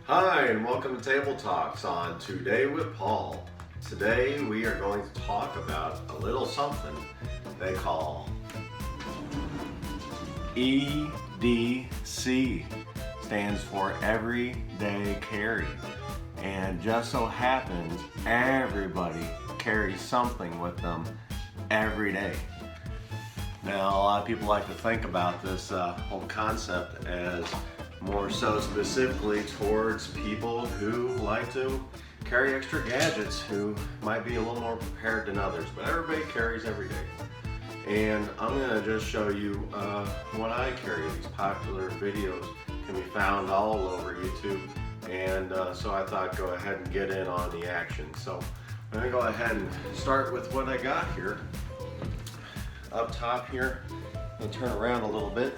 Hi, and welcome to Table Talks on Today with Paul. Today we are going to talk about a little something they call E.D.C. Stands for Everyday Carry. And just so happens everybody carries something with them every day. Now, a lot of people like to think about this whole concept as more so specifically towards people who like to carry extra gadgets, who might be a little more prepared than others, but everybody carries every day. And I'm going to just show you what I carry. These popular videos can be found all over YouTube, and so I thought go ahead and get in on the action. So I'm going to go ahead and start with what I got here. Up top here, I'm going to turn around a little bit.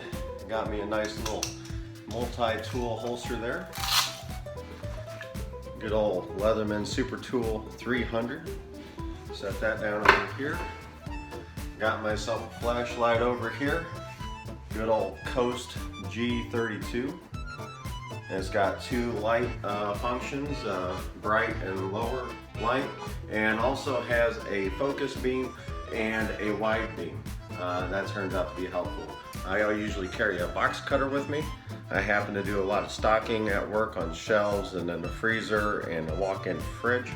Got me a nice little multi-tool holster there. Good old Leatherman Super Tool 300. Set that down over here. Got myself a flashlight over here. Good old Coast G32. It's got two light functions, bright and lower light, and also has a focus beam and a wide beam. That turns out to be helpful. I usually carry a box cutter with me. I happen to do a lot of stocking at work on shelves and then the freezer and a walk-in fridge.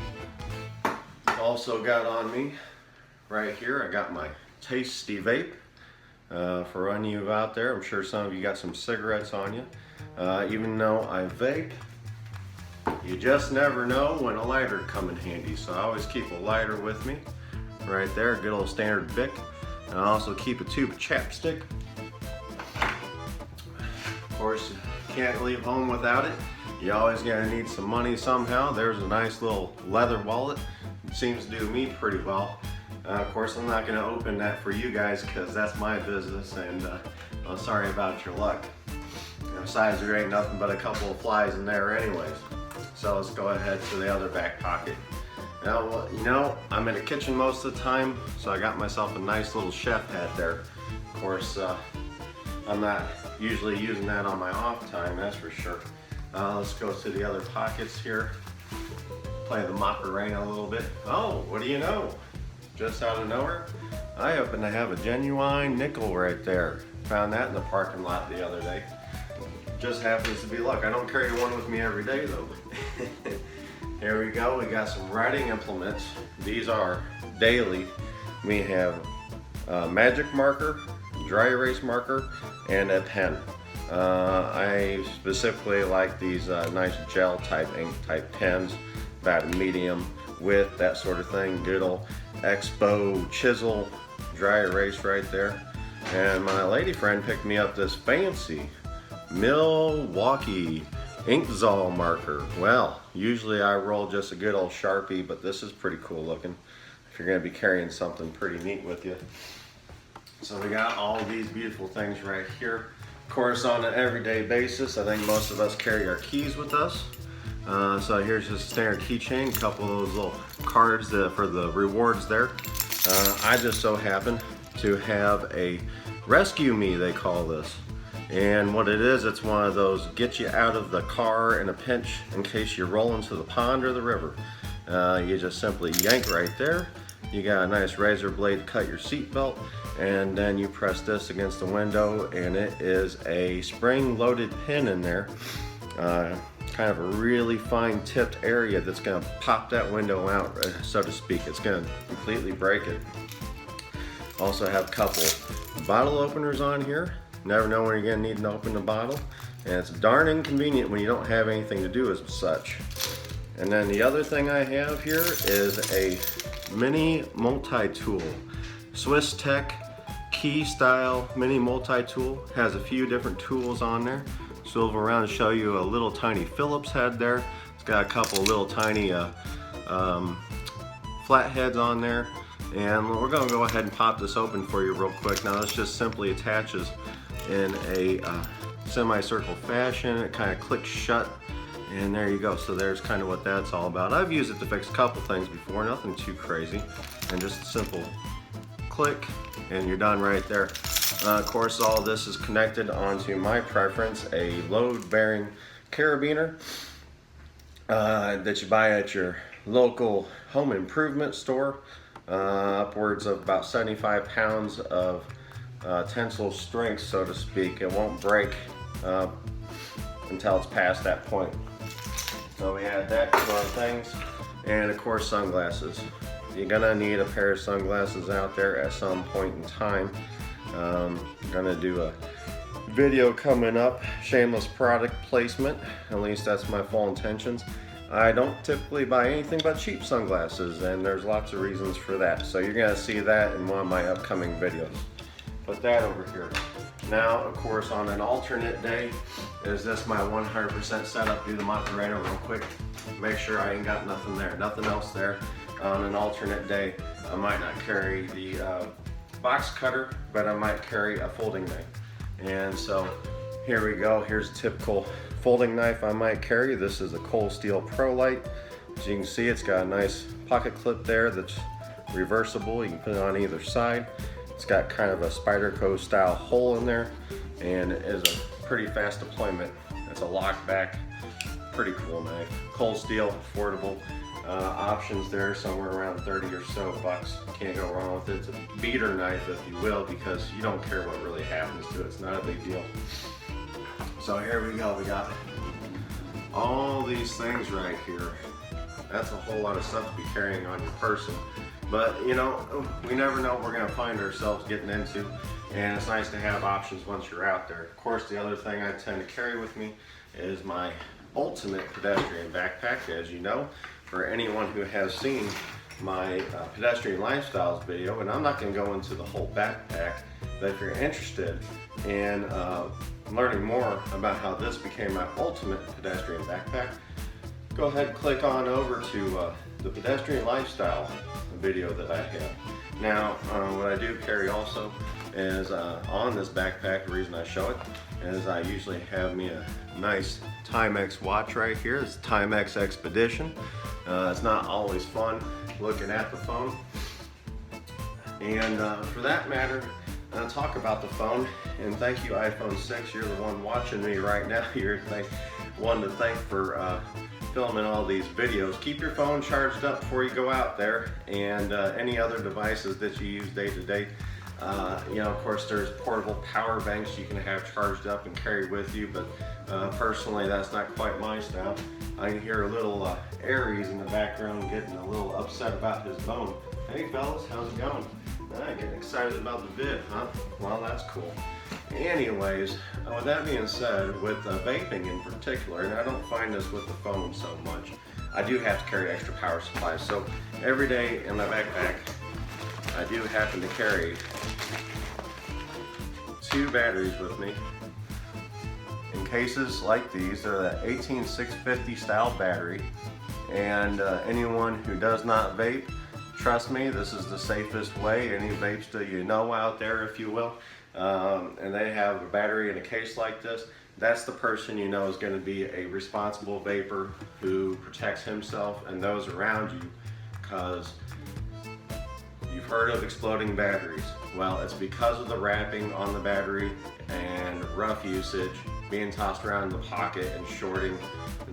Also got on me right here, I got my Tasty Vape. For any of you out there, I'm sure some of you got some cigarettes on you. Even though I vape, you just never know when a lighter come in handy. So I always keep a lighter with me. Right there, good old standard Bic. And I also keep a tube of chapstick. Of course, you can't leave home without it. You always gonna need some money somehow. There's a nice little leather wallet. It seems to do me pretty well. Of course, I'm not gonna open that for you guys because that's my business, and I'm sorry about your luck. Besides, there ain't nothing but a couple of flies in there anyways. So let's go ahead to the other back pocket. Now, well, you know, I'm in the kitchen most of the time, so I got myself a nice little chef hat there. Of course, I'm not usually using that on my off time, that's for sure. Let's go to the other pockets here. Play the Macarena a little bit. Oh, what do you know? Just out of nowhere, I happen to have a genuine nickel right there. Found that in the parking lot the other day. Just happens to be luck. I don't carry one with me every day though. Here we go, we got some writing implements. These are daily. We have a magic marker, dry erase marker, and a pen. I specifically like these nice gel type ink type pens, about a medium width, that sort of thing. Good old Expo chisel dry erase right there. And my lady friend picked me up this fancy Milwaukee Inkzol marker. Well, usually I roll just a good old Sharpie, but this is pretty cool looking if you're going to be carrying something pretty neat with you. So we got all these beautiful things right here. Of course, on an everyday basis, I think most of us carry our keys with us. So here's just a standard keychain, a couple of those little cards for the rewards there. I just so happen to have a Rescue Me, they call this. And what it is, it's one of those get you out of the car in a pinch in case you roll into the pond or the river. You just simply yank right there. You got a nice razor blade to cut your seat belt, and then you press this against the window, and it is a spring-loaded pin in there. Kind of a really fine tipped area that's gonna pop that window out, so to speak. It's gonna completely break it. Also have a couple bottle openers on here. Never know when you're gonna need to open the bottle. And it's darn inconvenient when you don't have anything to do as such. And then the other thing I have here is a mini multi-tool. Swiss Tech key style mini multi-tool. Has a few different tools on there. Swivel around and show you a little tiny Phillips head there. It's got a couple little tiny flat heads on there. And we're gonna go ahead and pop this open for you real quick. Now this just simply attaches in a semicircle fashion. It kind of clicks shut, and there you go. So there's kind of what that's all about. I've used it to fix a couple things before, nothing too crazy. And just a simple click, and you're done right there. Of course, all this is connected onto my preference, a load-bearing carabiner. that you buy at your local home improvement store. Upwards of about 75 pounds of tensile strength, so to speak. It won't break until it's past that point. So we add that to our things, and of course sunglasses. You're gonna need a pair of sunglasses out there at some point in time. Gonna do a video coming up, shameless product placement, at least that's my full intentions. I don't typically buy anything but cheap sunglasses, and there's lots of reasons for that. So you're gonna see that in one of my upcoming videos. Put that over here. Now, of course, on an alternate day, is this my 100% setup? Do the Macarena real quick. Make sure I ain't got nothing there, nothing else there. On an alternate day, I might not carry the box cutter, but I might carry a folding knife. And so here we go. Here's a typical folding knife I might carry. This is a Cold Steel Pro Light. As you can see, it's got a nice pocket clip there that's reversible. You can put it on either side. It's got kind of a Spyderco style hole in there, and it is a pretty fast deployment. It's a lock back, pretty cool knife. Cold steel, affordable. Options there, somewhere around 30 or so bucks. Can't go wrong with it. It's a beater knife, if you will, because you don't care what really happens to it. It's not a big deal. So here we go. We got all these things right here. That's a whole lot of stuff to be carrying on your person. But you know, we never know what we're gonna find ourselves getting into, and it's nice to have options once you're out there. Of course, the other thing I tend to carry with me is my ultimate pedestrian backpack. As you know, for anyone who has seen my pedestrian lifestyles video, and I'm not going to go into the whole backpack, but if you're interested in learning more about how this became my ultimate pedestrian backpack, go ahead and click on over to the pedestrian lifestyle video that I have. Now, what I do carry also is on this backpack, the reason I show it is I usually have me a nice Timex watch right here. It's Timex Expedition. It's not always fun looking at the phone. And for that matter, talk about the phone, and thank you iPhone 6, you're the one watching me right now. You're the one to thank for filming all these videos. Keep your phone charged up before you go out there, and any other devices that you use day to day. You know, of course, there's portable power banks you can have charged up and carry with you, but personally, that's not quite my style. I can hear a little Aries in the background getting a little upset about his bone. Hey fellas, how's it going? Getting excited about the vid, huh? Well, that's cool. Anyways, with that being said, with vaping in particular, and I don't find this with the phone so much, I do have to carry extra power supplies. So every day in my backpack, I do happen to carry 2 batteries with me. In cases like these, they're that 18650 style battery, and anyone who does not vape, trust me, this is the safest way. Any vapes that you know out there, if you will, and they have a battery in a case like this, that's the person you know is going to be a responsible vapor who protects himself and those around you, because you've heard of exploding batteries. Well, it's because of the wrapping on the battery and rough usage, being tossed around in the pocket and shorting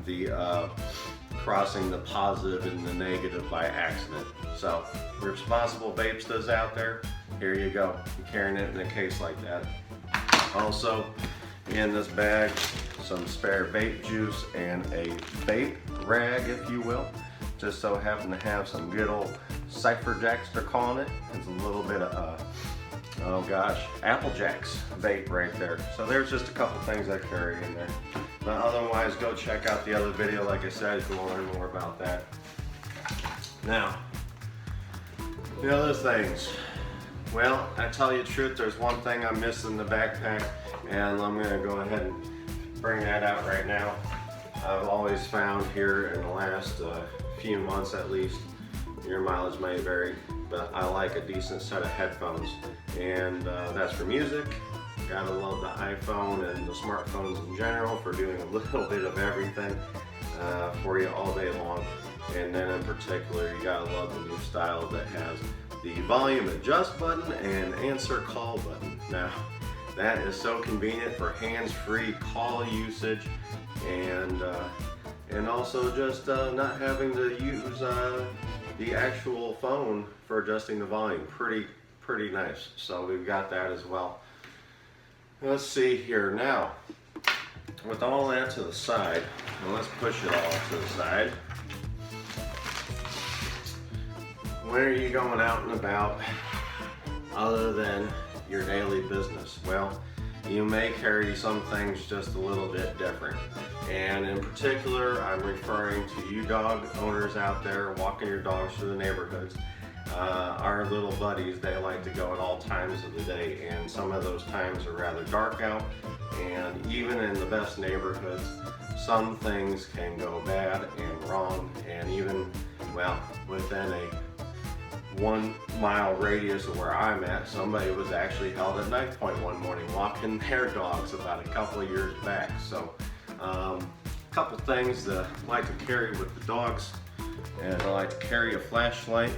the crossing the positive and the negative by accident. So, responsible vapesters out there, here you go. You're carrying it in a case like that. Also, in this bag, some spare vape juice and a vape rag, if you will. Just so happen to have some good old Cypher Jacks, they're calling it. It's a little bit of, oh gosh, Apple Jacks vape right there. So there's just a couple things I carry in there. But otherwise, go check out the other video, like I said, if you want to learn more about that. Now, the other things. Well, I tell you the truth, there's one thing I'm missing in the backpack, and I'm going to go ahead and bring that out right now. I've always found here in the last few months at least, your mileage may vary, but I like a decent set of headphones, and that's for music. Gotta love the iPhone and the smartphones in general for doing a little bit of everything for you all day long. And then in particular, you gotta love the new style that has the volume adjust button and answer call button. Now, that is so convenient for hands-free call usage, and and also just not having to use the actual phone for adjusting the volume. Pretty nice. So we've got that as well. Let's see here now. With all that to the side, well, let's push it all to the side. When are you going out and about other than your daily business? Well, you may carry some things just a little bit different. And in particular, I'm referring to you dog owners out there walking your dogs through the neighborhoods. Our little buddies, they like to go at all times of the day, and some of those times are rather dark out. And even in the best neighborhoods, some things can go bad and wrong, and even, well, within a 1 mile radius of where I'm at, somebody was actually held at knife point one morning walking their dogs about a couple of years back. So a couple things that I like to carry with the dogs, and I like to carry a flashlight.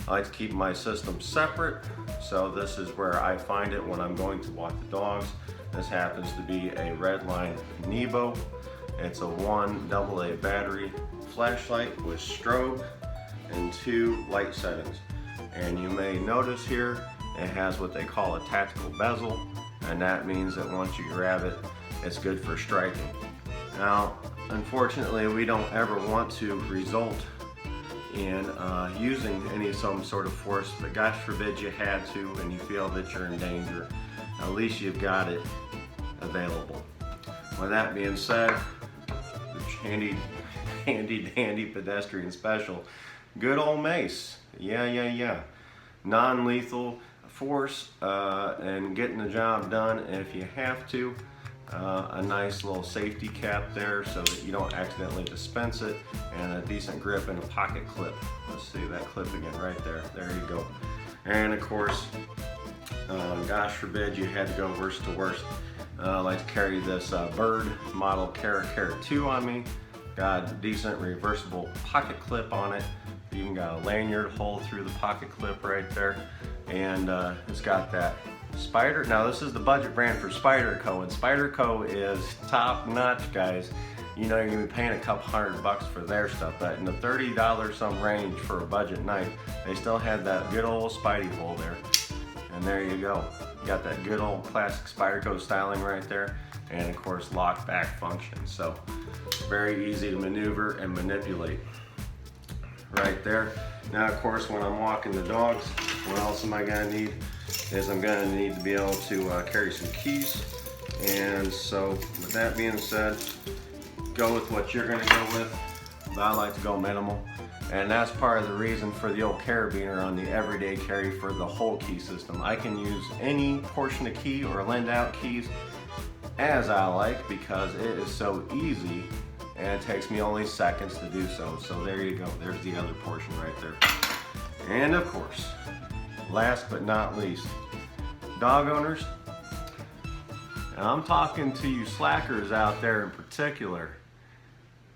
I like to keep my system separate, so this is where I find it when I'm going to walk the dogs. This happens to be a Redline Nebo. It's a 1 AA battery flashlight with strobe and 2 light settings. And you may notice here it has what they call a tactical bezel, and that means that once you grab it, it's good for striking. Now, unfortunately, we don't ever want to result in using some sort of force, but gosh forbid you had to and you feel that you're in danger, at least you've got it available. With that being said, the handy dandy Pedestrian Special, good old mace, yeah. Non-lethal force and getting the job done if you have to. A nice little safety cap there so that you don't accidentally dispense it, and a decent grip and a pocket clip. Let's see that clip again right there. There you go. And of course, gosh forbid you had to go worst to worst. I like to carry this Bird model Cara 2 on me. Got a decent reversible pocket clip on it. Even got a lanyard hole through the pocket clip right there. And it's got that Spider. Now this is the budget brand for Spyderco, and Spyderco is top notch, guys. You know you're gonna be paying a couple $100 for their stuff, but in the $30 some range for a budget knife, they still had that good old Spidey hole there. And there you go. You got that good old classic Spyderco styling right there, and of course lock back function. So very easy to maneuver and manipulate right there. Now of course when I'm walking the dogs, what else am I gonna need? Is I'm going to need to be able to carry some keys. And so with that being said, go with what you're going to go with, but I like to go minimal, and that's part of the reason for the old carabiner on the everyday carry for the whole key system. I can use any portion of key or lend out keys as I like because it is so easy and it takes me only seconds to do so. So there you go, there's the other portion right there. And of course, last but not least, dog owners, and I'm talking to you slackers out there in particular,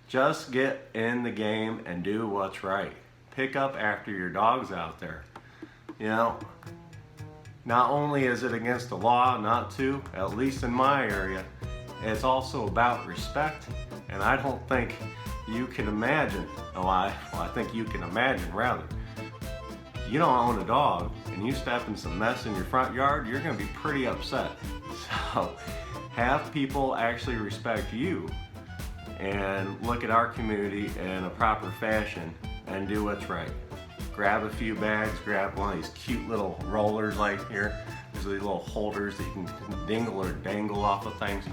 just get in the game and do what's right. Pick up after your dogs out there. You know, not only is it against the law not to, at least in my area, it's also about respect, and I don't think you can imagine, I think you can imagine rather, you don't own a dog and you step in some mess in your front yard, you're going to be pretty upset. So have people actually respect you and look at our community in a proper fashion and do what's right. Grab a few bags, grab one of these cute little rollers like here. There's these little holders that you can dingle or dangle off of things.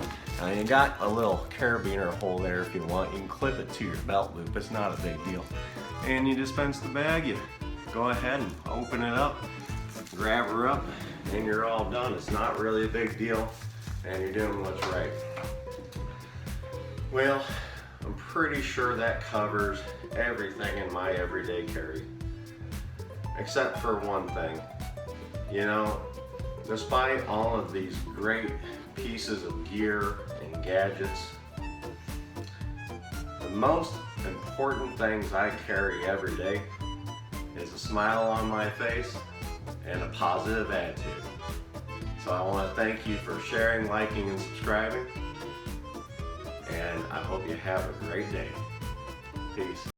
And you got a little carabiner hole there if you want. You can clip it to your belt loop. It's not a big deal. And you dispense the bag, you go ahead and open it up, grab her up, and you're all done. It's not really a big deal, and you're doing what's right. Well, I'm pretty sure that covers everything in my everyday carry, except for one thing. You know, despite all of these great pieces of gear and gadgets, the most important things I carry every day is a smile on my face and a positive attitude. So I want to thank you for sharing, liking, and subscribing. And I hope you have a great day. Peace.